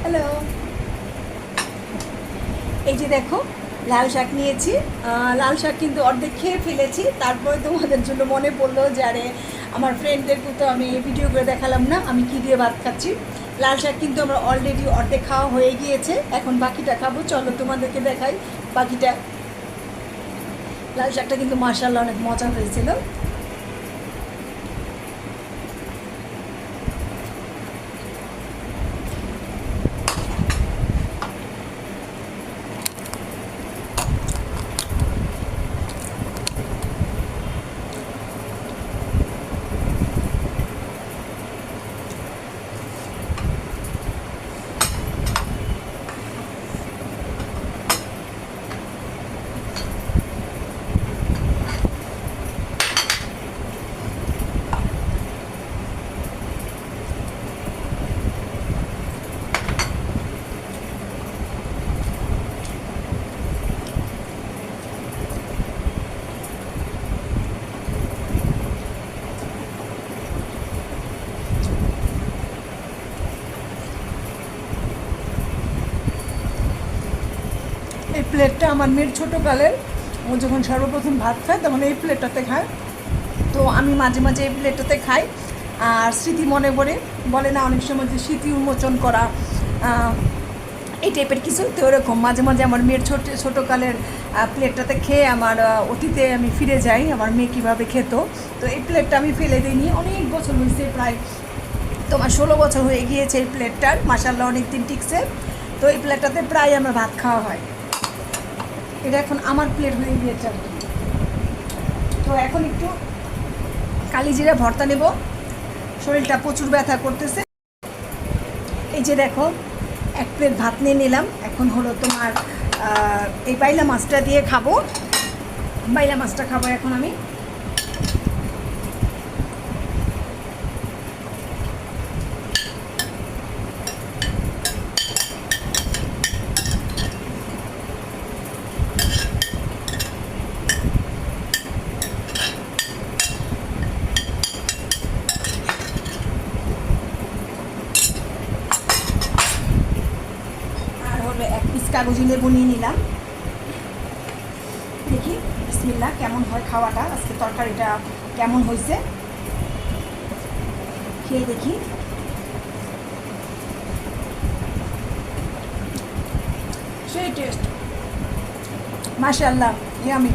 Hello, এই যে দেখো লাল শাক নিয়েছি। লাল শাক কিন্তু অর্ধেক খেয়ে ফেলেছি, তারপরে তোমাদের জন্য মনে পড়লো যে আরে আমার ফ্রেন্ডদেরকে তো আমি ভিডিও করে দেখালাম না আমি কী দিয়ে ভাত খাচ্ছি। লাল শাক কিন্তু আমার অলরেডি অর্ধেক খাওয়া হয়ে গিয়েছে, এখন বাকিটা খাবো। চলো তোমাদেরকে দেখাই বাকিটা। লাল শাকটা কিন্তু মাশাআল্লাহ অনেক মজা হয়েছিল। এই প্লেটটা আমার মেয়ের ছোটোকালের, ও যখন সর্বপ্রথম ভাত খায় তখন এই প্লেটটাতে খায়। তো আমি মাঝে মাঝে এই প্লেটটাতে খাই। আর স্মৃতি মনে পড়ে, বলে না অনেক সময় যে স্মৃতি উন্মোচন করা, এই টাইপের কিছু। তো ওরকম মাঝে মাঝে আমার মেয়ের ছোটোকালের প্লেটটাতে খেয়ে আমার অতীতে আমি ফিরে যাই, আমার মেয়ে কীভাবে খেত। তো এই প্লেটটা আমি ফেলে দিইনি, অনেক বছর হয়েছে, প্রায় তোমার 16 বছর হয়ে গিয়েছে এই প্লেটটার, মাশাআল্লাহ অনেক দিন টিকছে। তো এই প্লেটটাতে প্রায় আমার ভাত খাওয়া হয়। এটা এখন আমার প্লেট হয়ে গিয়েছে আর কি। তো এখন একটু কালিজিরা ভর্তা নেব, শরীরটা প্রচুর ব্যথা করতেছে। এই যে দেখো এক প্লেট ভাত নিয়ে নিলাম। এখন হলো তোমার এই বাইলা মাছটা দিয়ে খাবো, বাইলা মাছটা খাবো এখন আমি। এক পিস কাগজি লেবু নিয়ে নিলাম, দেখি বিসমিল্লাহ কেমন হয় খাওয়াটা, আজকে তরকারিটা কেমন হয়েছে খেয়ে দেখি। সেই টেস্ট, মাশাআল্লাহ ইয়ামি।